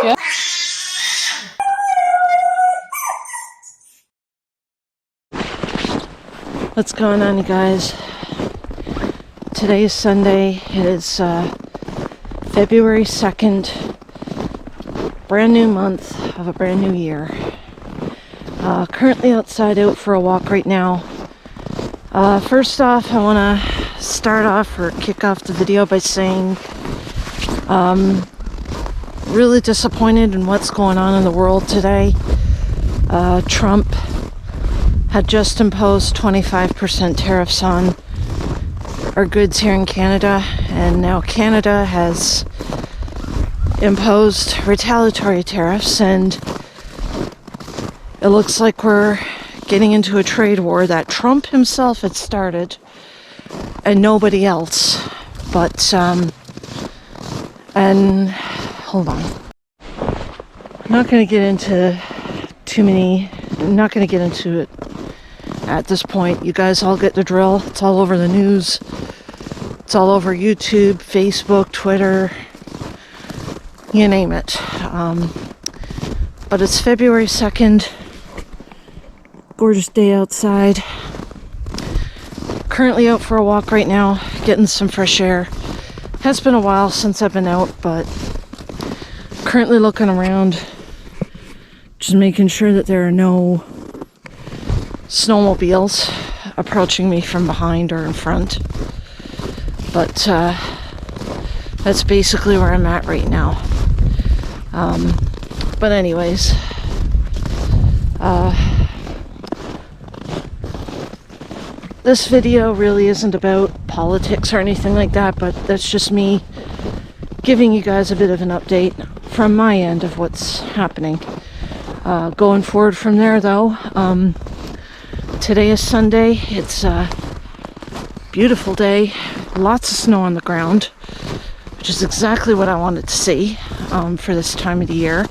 you. What's going on, you guys? Today is Sunday. It is February 2nd. Brand new month of a brand new year. Currently outside out for a walk right now. First off, I want to start off or kick off the video by saying really disappointed in what's going on in the world today. Trump had just imposed 25% tariffs on our goods here in Canada, and now Canada has imposed retaliatory tariffs, and it looks like we're getting into a trade war that Trump himself had started and nobody else. But and hold on, I'm not going to get into I'm not going to get into it at this point. You guys all get the drill. It's all over the news. It's all over YouTube, Facebook, Twitter, you name it. But it's February 2nd. Gorgeous day outside. Currently out for a walk right now, getting some fresh air. Has been a while since I've been out, but currently looking around, just making sure that there are no snowmobiles approaching me from behind or in front. But that's basically where I'm at right now. But anyways, this video really isn't about politics or anything like that, but that's just me giving you guys a bit of an update from my end of what's happening. Going forward from there, though, today is Sunday. It's a beautiful day. Lots of snow on the ground, which is exactly what I wanted to see for this time of the year.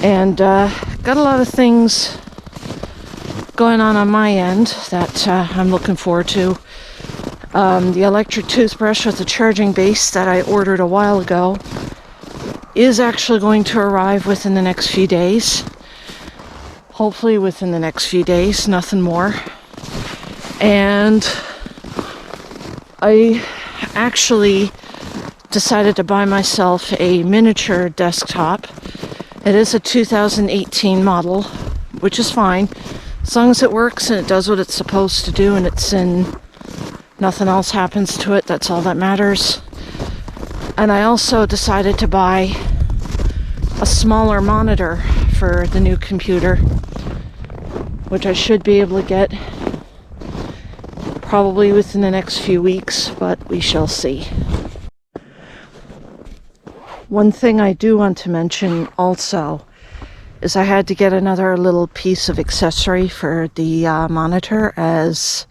And got a lot of things going on my end that I'm looking forward to. The electric toothbrush with the charging base that I ordered a while ago is actually going to arrive within the next few days. Hopefully within the next few days, nothing more. And I actually decided to buy myself a miniature desktop. It is a 2018 model, which is fine. As long as it works and it does what it's supposed to do and it's in, nothing else happens to it, that's all that matters. And I also decided to buy a smaller monitor for the new computer, which I should be able to get probably within the next few weeks, but we shall see. One thing I do want to mention also is I had to get another little piece of accessory for the monitor, as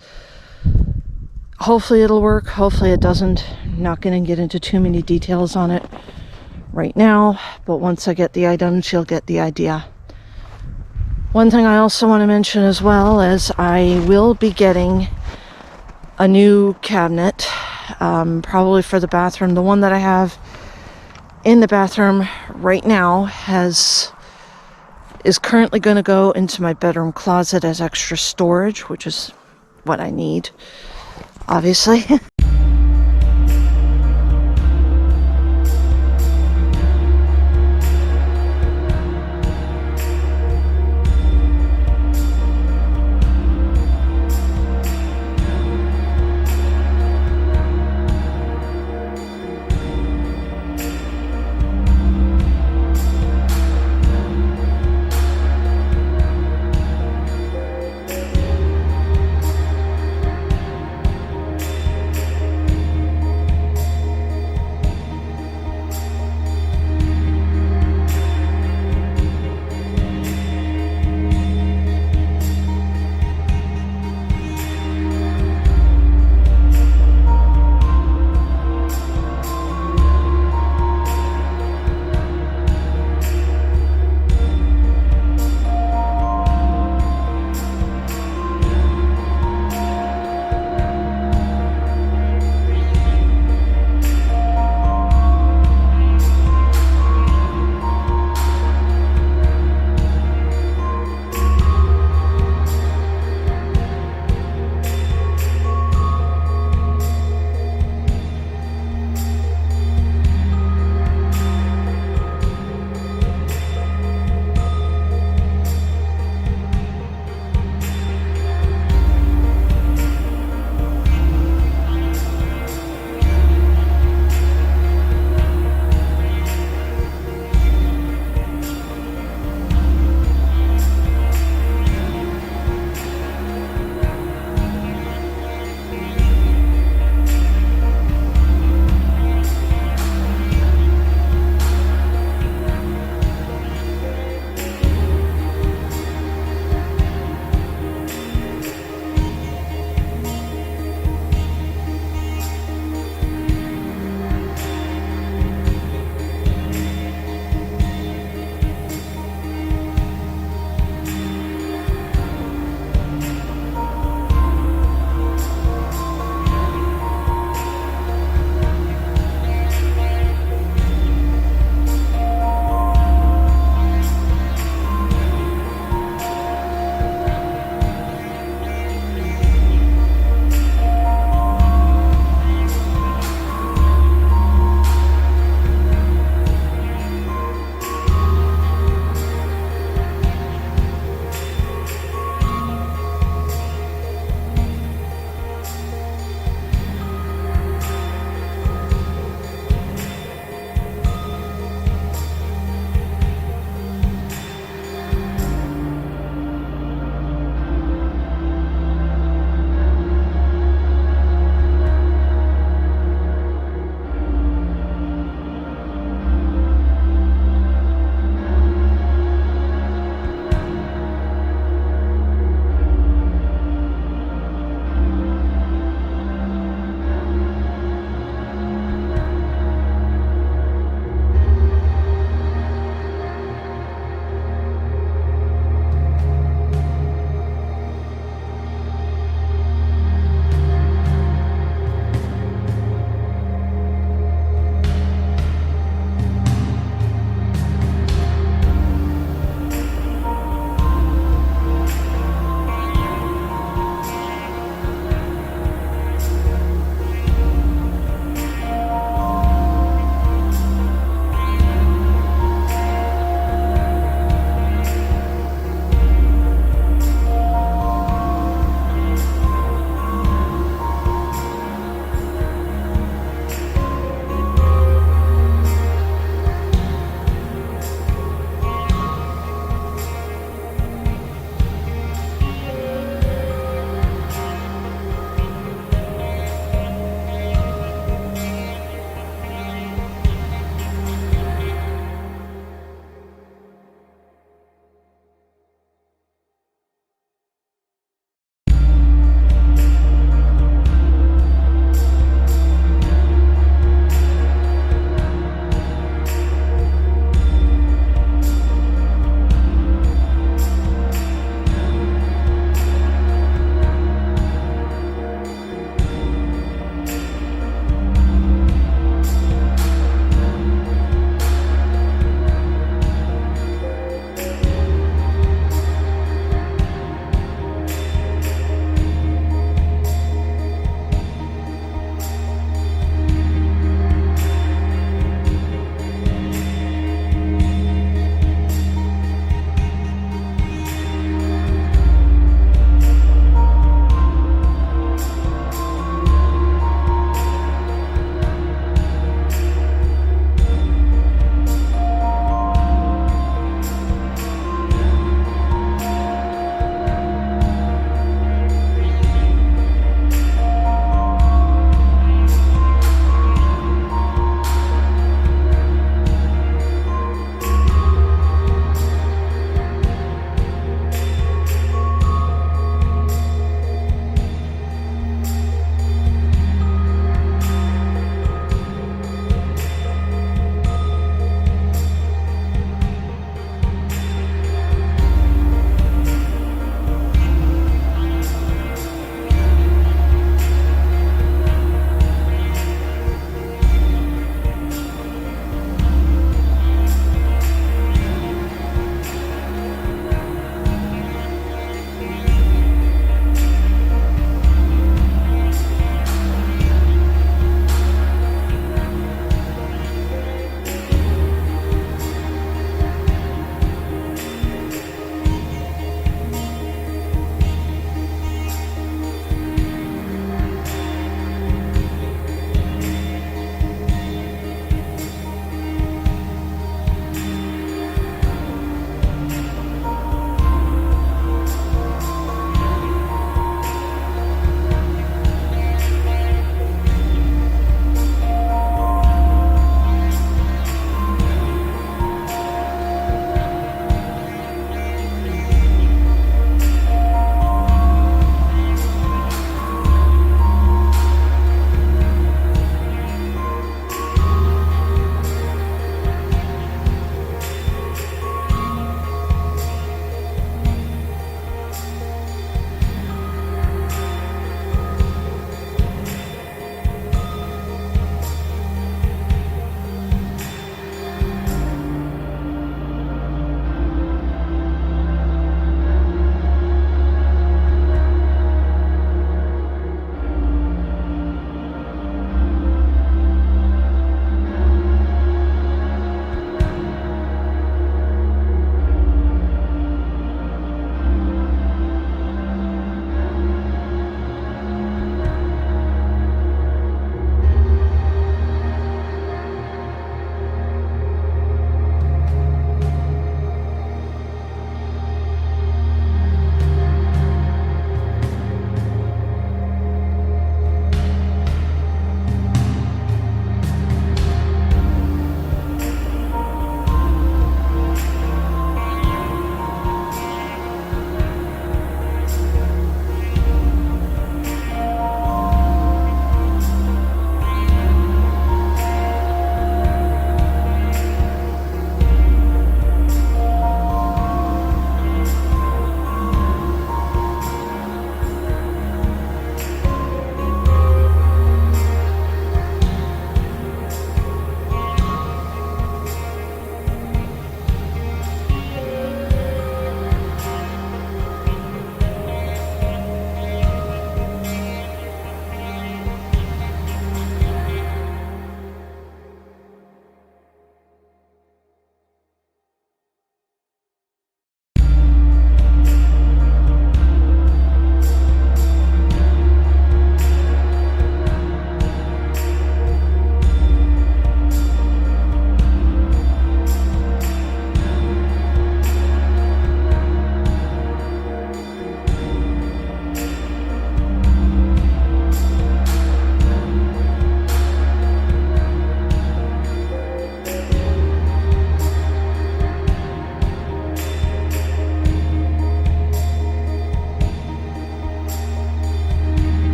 hopefully it'll work, hopefully it doesn't. I'm not going to get into too many details on it right now, but once I get the items, you'll get the idea. One thing I also want to mention as well is I will be getting a new cabinet, probably for the bathroom. The one that I have in the bathroom right now is currently going to go into my bedroom closet as extra storage, which is what I need, obviously.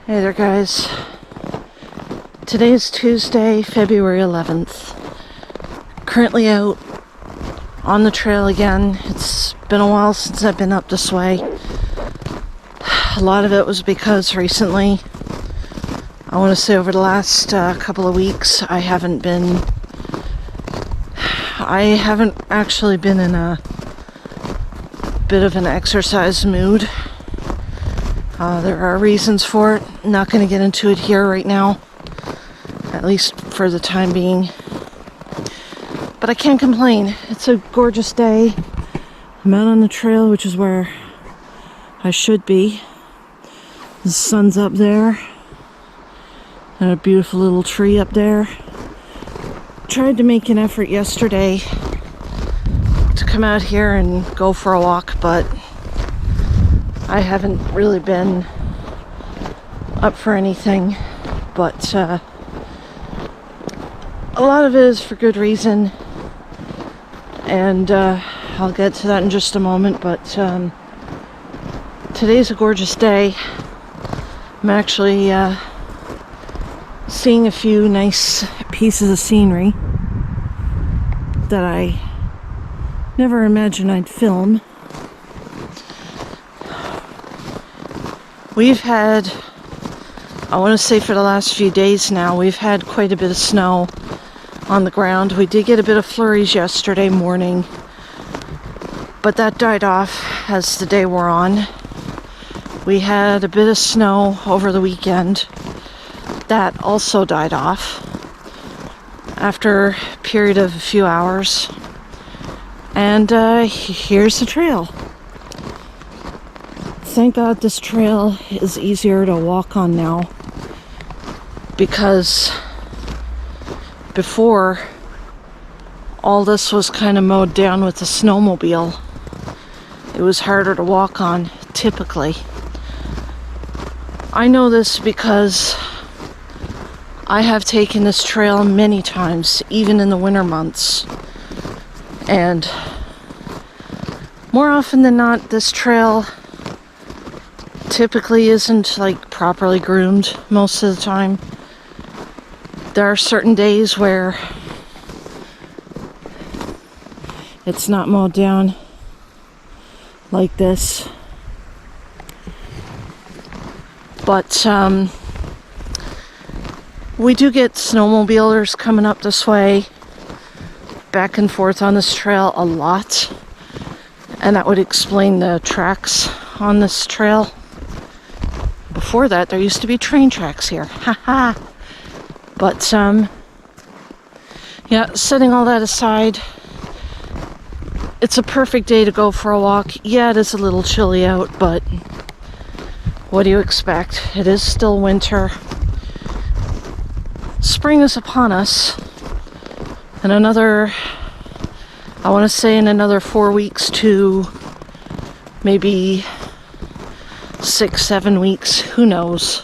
Hey there, guys. Today is Tuesday, February 11th. Currently out on the trail again. It's been a while since I've been up this way. A lot of it was because recently, I want to say over the last couple of weeks, I haven't actually been in a bit of an exercise mood. There are reasons for it. I'm not going to get into it here right now, at least for the time being. But I can't complain. It's a gorgeous day. I'm out on the trail, which is where I should be. The sun's up there. And a beautiful little tree up there. Tried to make an effort yesterday to come out here and go for a walk, but I haven't really been up for anything. But a lot of it is for good reason, and I'll get to that in just a moment. But today's a gorgeous day. I'm actually seeing a few nice pieces of scenery that I never imagined I'd film. We've had, I want to say for the last few days now, we've had quite a bit of snow on the ground. We did get a bit of flurries yesterday morning, but that died off as the day wore on. We had a bit of snow over the weekend. That also died off after a period of a few hours. And here's the trail. Thank God this trail is easier to walk on now, because before, all this was kind of mowed down with the snowmobile. It was harder to walk on, typically. I know this because I have taken this trail many times, even in the winter months. And more often than not, this trail typically isn't like properly groomed most of the time. There are certain days where it's not mowed down like this. But we do get snowmobilers coming up this way, back and forth on this trail a lot. And that would explain the tracks on this trail. Before that, there used to be train tracks here. Haha. But, yeah, setting all that aside, it's a perfect day to go for a walk. Yeah, it is a little chilly out, but what do you expect? It is still winter. Spring is upon us. And another, I want to say in another 4 weeks to maybe 6-7 weeks, who knows.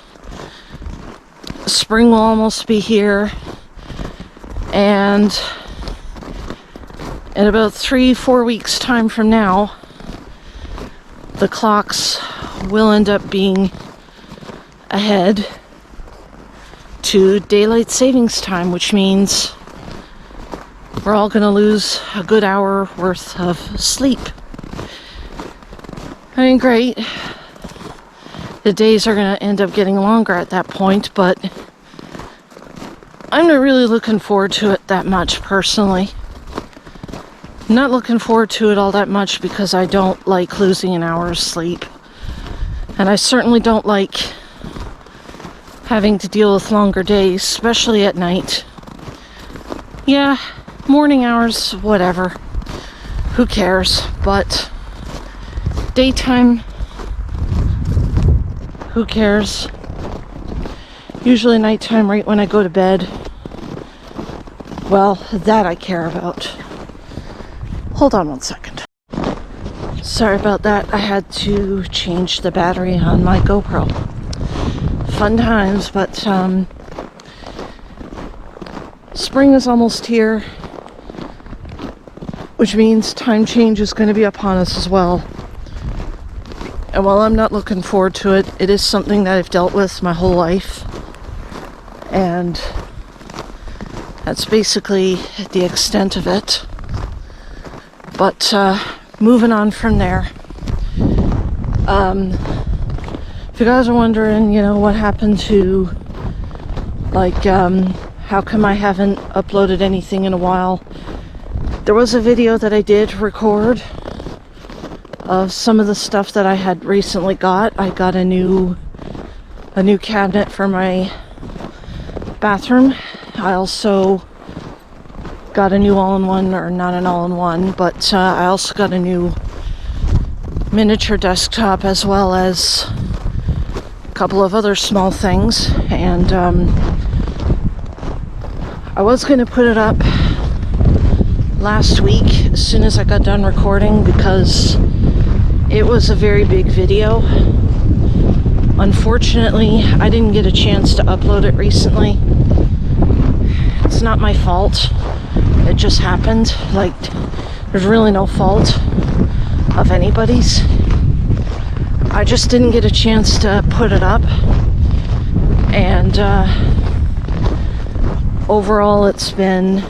Spring will almost be here, and in about 3-4 weeks time from now, the clocks will end up being ahead to daylight savings time, which means we're all going to lose a good hour worth of sleep. I mean, great. The days are going to end up getting longer at that point, but I'm not really looking forward to it that much personally. Not looking forward to it all that much because I don't like losing an hour's sleep. And I certainly don't like having to deal with longer days, especially at night. Yeah, morning hours, whatever. Who cares? But daytime, who cares? Usually nighttime, right when I go to bed. Well, that I care about. Hold on one second. Sorry about that. I had to change the battery on my GoPro. Fun times, but spring is almost here, which means time change is going to be upon us as well. And while I'm not looking forward to it, it is something that I've dealt with my whole life. And that's basically the extent of it. But moving on from there. If you guys are wondering, what happened to, how come I haven't uploaded anything in a while? There was a video that I did record of some of the stuff that I had recently got. I got a new cabinet for my bathroom. I also got a new all-in-one, or not an all-in-one, but I also got a new miniature desktop, as well as a couple of other small things. And I was going to put it up last week as soon as I got done recording, because it was a very big video. Unfortunately, I didn't get a chance to upload it recently. It's not my fault. It just happened. There's really no fault of anybody's. I just didn't get a chance to put it up. And overall, it's been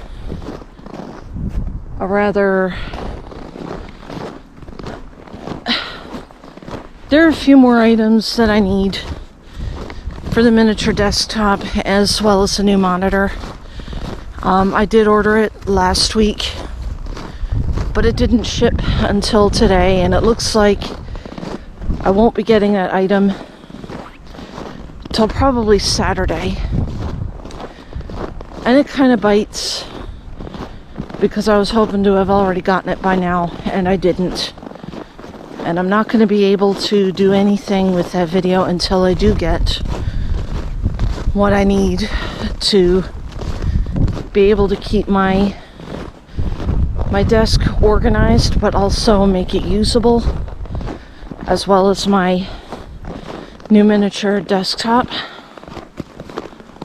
a rather... There are a few more items that I need for the miniature desktop, as well as a new monitor. I did order it last week, but it didn't ship until today, and it looks like I won't be getting that item till probably Saturday. And it kind of bites, because I was hoping to have already gotten it by now, and I didn't. And I'm not going to be able to do anything with that video until I do get what I need to be able to keep my desk organized, but also make it usable, as well as my new miniature desktop.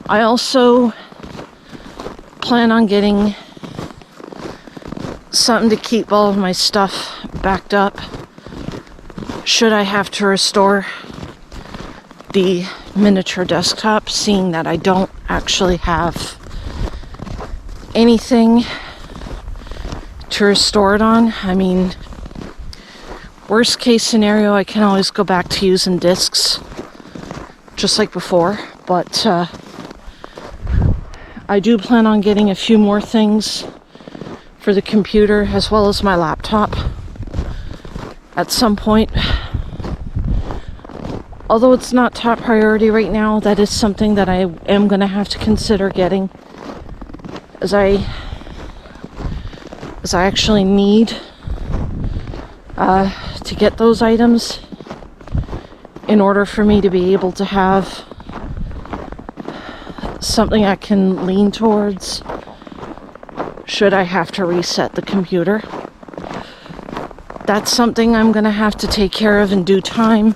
I also plan on getting something to keep all of my stuff backed up should I have to restore the miniature desktop, seeing that I don't actually have anything to restore it on. I mean, worst case scenario, I can always go back to using discs just like before, but I do plan on getting a few more things for the computer as well as my laptop at some point. Although it's not top priority right now, that is something that I am going to have to consider getting, as I actually need to get those items in order for me to be able to have something I can lean towards should I have to reset the computer. That's something I'm going to have to take care of in due time.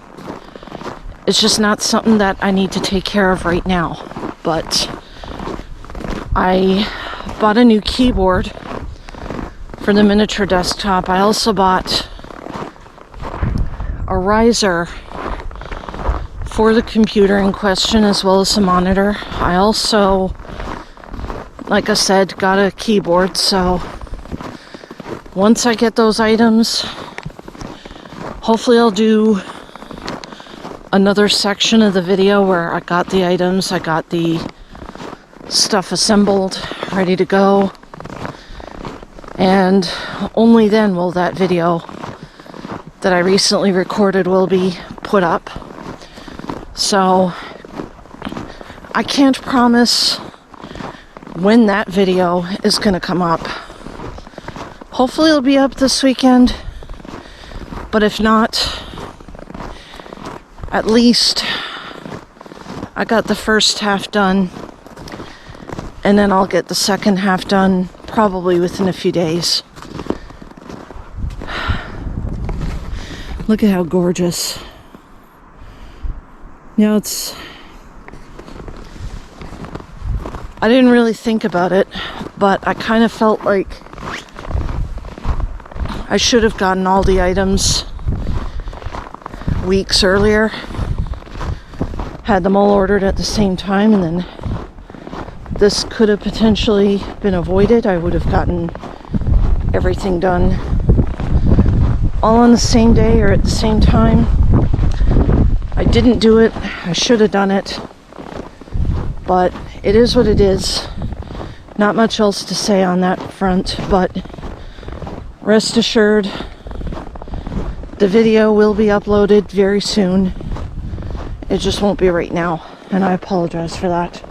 It's just not something that I need to take care of right now. But I bought a new keyboard for the miniature desktop. I also bought a riser for the computer in question, as well as a monitor. I also, like I said, got a keyboard. So once I get those items, hopefully I'll do another section of the video where I got the items, I got the stuff assembled, ready to go, and only then will that video that I recently recorded will be put up. So I can't promise when that video is going to come up. Hopefully it'll be up this weekend, but if not, at least I got the first half done, and then I'll get the second half done probably within a few days. Look at how gorgeous. I didn't really think about it, but I kind of felt like I should have gotten all the items weeks earlier, had them all ordered at the same time, and then this could have potentially been avoided. I would have gotten everything done all on the same day or at the same time. I didn't do it. I should have done it. But it is what it is. Not much else to say on that front, but rest assured, the video will be uploaded very soon. It just won't be right now, and I apologize for that.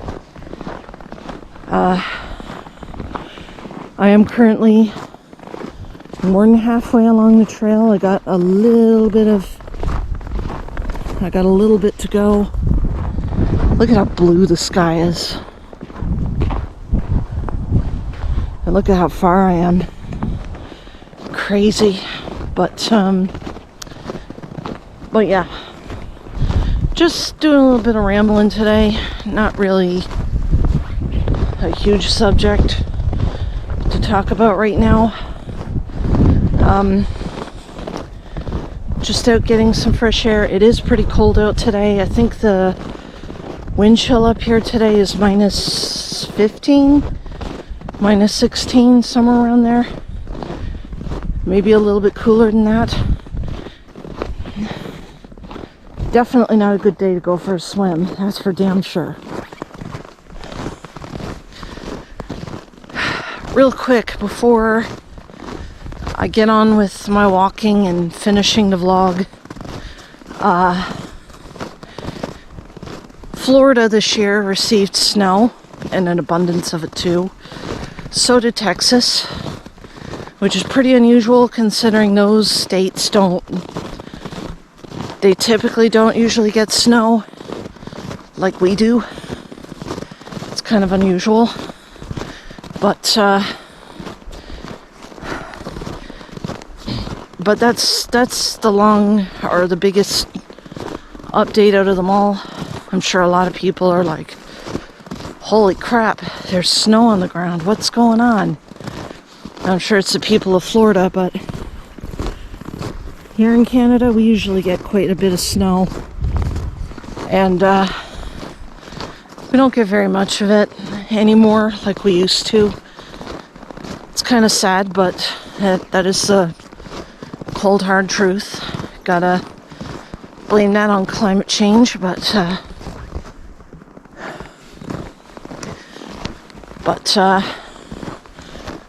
I am currently more than halfway along the trail. I got a little bit to go. Look at how blue the sky is. And look at how far I am. Crazy. But yeah. Just doing a little bit of rambling today. Not really a huge subject to talk about right now. Just out getting some fresh air. It is pretty cold out today. I think the wind chill up here today is minus 15, minus 16, somewhere around there. Maybe a little bit cooler than that. Definitely not a good day to go for a swim, that's for damn sure. Real quick, before I get on with my walking and finishing the vlog, Florida this year received snow, and an abundance of it too. So did Texas, which is pretty unusual considering those states they typically don't usually get snow like we do. It's kind of unusual. But that's the biggest update out of them all. I'm sure a lot of people are like, holy crap, there's snow on the ground. What's going on? I'm sure it's the people of Florida, but here in Canada, we usually get quite a bit of snow. And we don't get very much of it anymore like we used to. It's kind of sad, but that is the cold, hard truth. Gotta blame that on climate change, but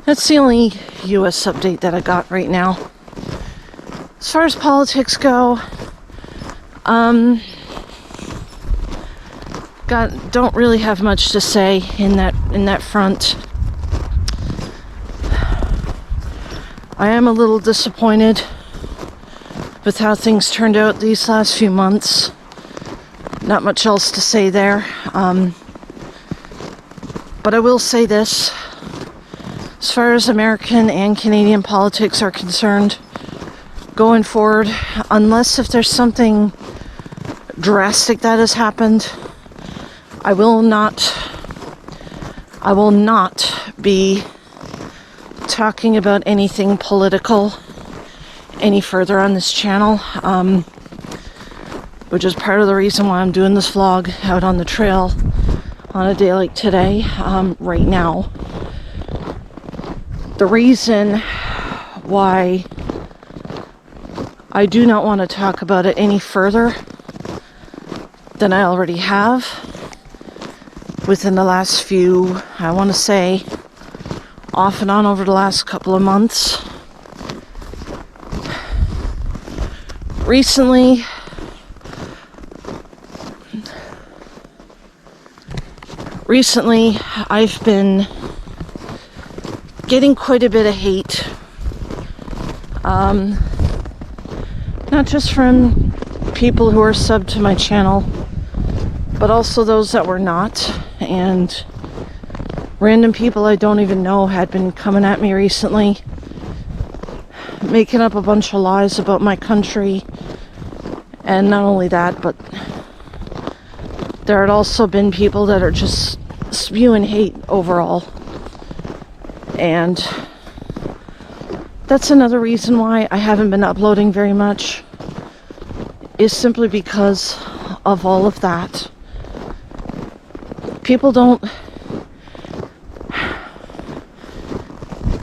that's the only U.S. update that I got right now. As far as politics go, don't really have much to say in that front. I am a little disappointed with how things turned out these last few months. Not much else to say there. But I will say this. As far as American and Canadian politics are concerned, going forward, unless if there's something drastic that has happened, I will not be talking about anything political any further on this channel, which is part of the reason why I'm doing this vlog out on the trail on a day like today, right now. The reason why I do not want to talk about it any further than I already have within the last few, I want to say, off and on over the last couple of months. Recently, I've been getting quite a bit of hate. Not just from people who are subbed to my channel, but also those that were not. And random people I don't even know had been coming at me recently, making up a bunch of lies about my country. And not only that, but there had also been people that are just spewing hate overall. And that's another reason why I haven't been uploading very much, is simply because of all of that. People don't...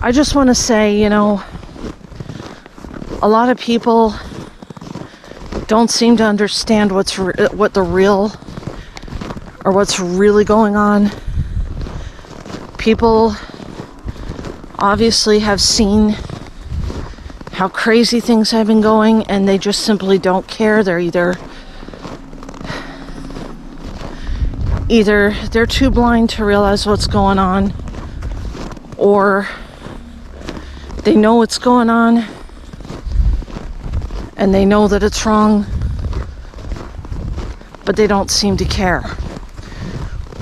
I just want to say, you know, a lot of people don't seem to understand what the real, or what's really going on. People obviously have seen how crazy things have been going, and they just simply don't care. They're either they're too blind to realize what's going on, or they know what's going on and they know that it's wrong, but they don't seem to care.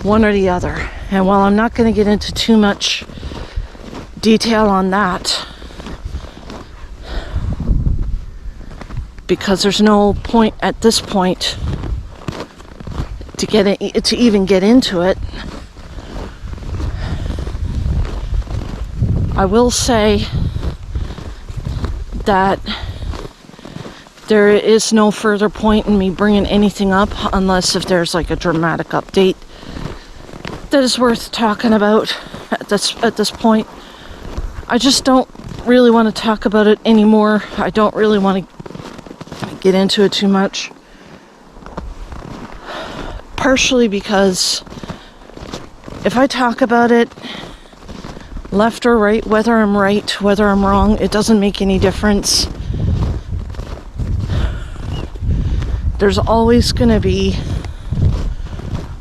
One or the other. And while I'm not going to get into too much detail on that, because there's no point at this point to even get into it, I will say that there is no further point in me bringing anything up unless if there's like a dramatic update that is worth talking about at this point. I just don't really want to talk about it anymore. I don't really want to get into it too much. Partially because if I talk about it, left or right, whether I'm right, whether I'm wrong, it doesn't make any difference. There's always going to be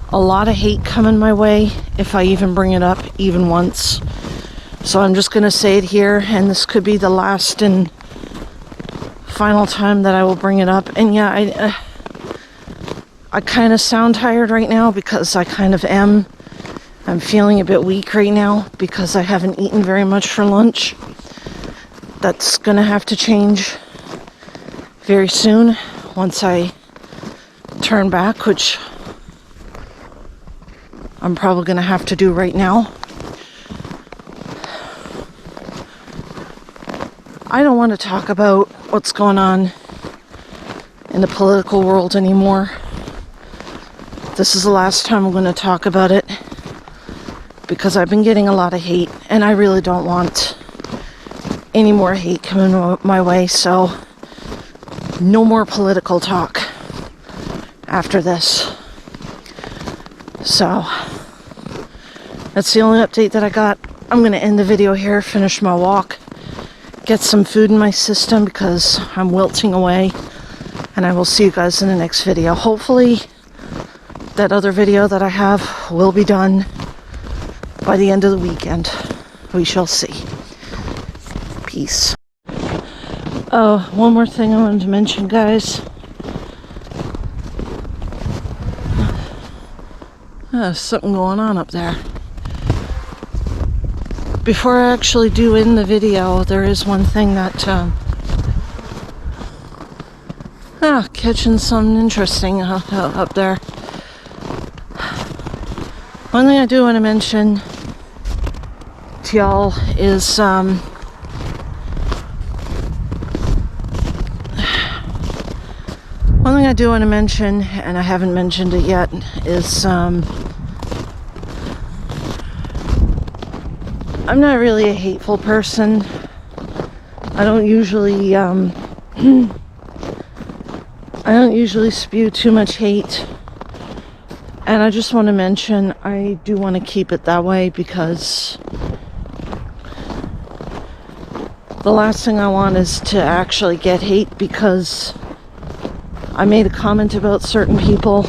a lot of hate coming my way if I even bring it up even once. So I'm just going to say it here, and this could be the last and final time that I will bring it up. And yeah, I kind of sound tired right now because I kind of am. I'm feeling a bit weak right now because I haven't eaten very much for lunch. That's going to have to change very soon once I turn back, which I'm probably going to have to do right now. I don't want to talk about what's going on in the political world anymore. This is the last time I'm going to talk about it because I've been getting a lot of hate and I really don't want any more hate coming my way, so no more political talk after this. So that's the only update that I got. I'm going to end the video here, finish my walk, get some food in my system because I'm wilting away, and I will see you guys in the next video. Hopefully that other video that I have will be done by the end of the weekend. We shall see. Peace. Oh, one more thing I wanted to mention, guys. There's something going on up there. Before I actually do end the video, there is one thing that catching something interesting up there. One thing I do want to mention to y'all is one thing I do want to mention, and I haven't mentioned it yet, is I'm not really a hateful person. I don't usually spew too much hate. And I just want to mention, I do want to keep it that way because the last thing I want is to actually get hate because I made a comment about certain people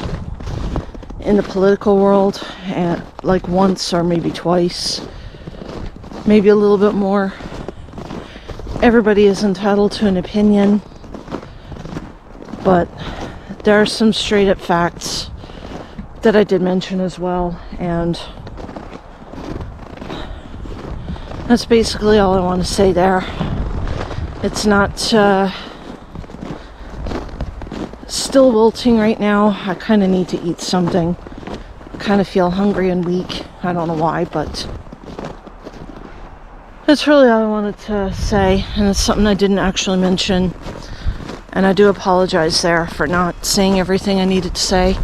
in the political world, and like once or maybe twice, maybe a little bit more. Everybody is entitled to an opinion, but there are some straight up facts that I did mention as well, and that's basically all I want to say there. It's not still wilting right now. I kind of need to eat something. I kind of feel hungry and weak. I don't know why, but that's really all I wanted to say, and it's something I didn't actually mention. And I do apologize there for not saying everything I needed to say.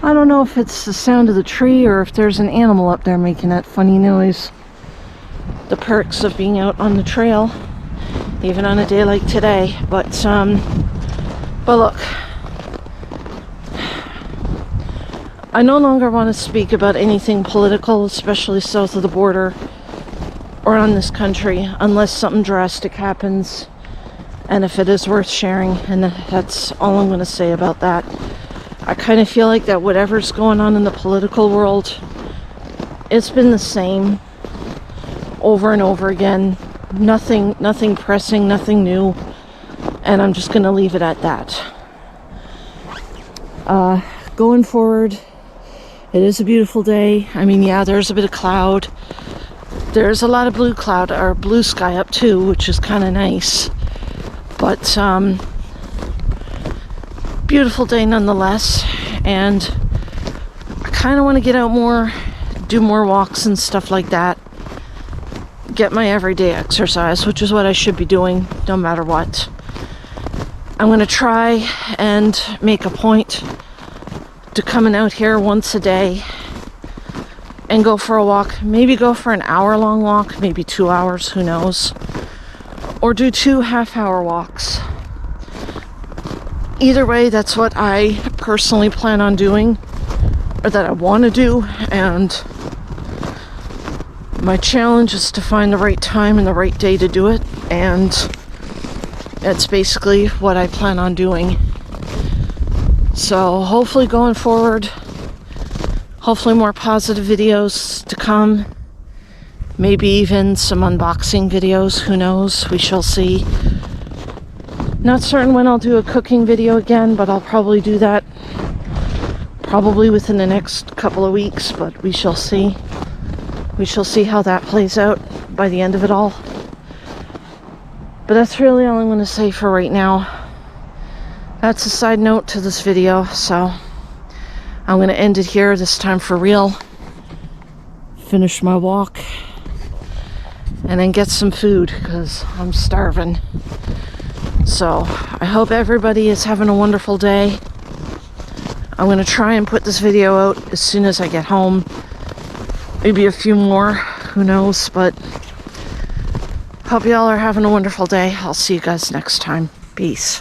I don't know if it's the sound of the tree or if there's an animal up there making that funny noise. The perks of being out on the trail, even on a day like today. But look, I no longer want to speak about anything political, especially south of the border or on this country, unless something drastic happens and if it is worth sharing. And that's all I'm going to say about that. I kind of feel like that whatever's going on in the political world, it's been the same over and over again. Nothing pressing, nothing new, and I'm just going to leave it at that. Going forward, it is a beautiful day. I mean, yeah, there's a bit of cloud. There's a lot of blue cloud, or blue sky up too, which is kind of nice. But beautiful day nonetheless, and I kind of want to get out more, do more walks and stuff like that. Get my everyday exercise, which is what I should be doing no matter what. I'm going to try and make a point to coming out here once a day and go for a walk. Maybe go for an hour-long walk, maybe 2 hours, who knows. Or do 2 half-hour walks. Either way, that's what I personally plan on doing, or that I want to do, and my challenge is to find the right time and the right day to do it, and that's basically what I plan on doing. So hopefully going forward, hopefully more positive videos to come, maybe even some unboxing videos, who knows, we shall see. Not certain when I'll do a cooking video again, but I'll probably do that probably within the next couple of weeks, but we shall see. We shall see how that plays out by the end of it all. But that's really all I'm going to say for right now. That's a side note to this video, so I'm going to end it here, this time for real. Finish my walk and then get some food because I'm starving. So I hope everybody is having a wonderful day. I'm going to try and put this video out as soon as I get home. Maybe a few more, who knows, but hope y'all are having a wonderful day. I'll see you guys next time. Peace.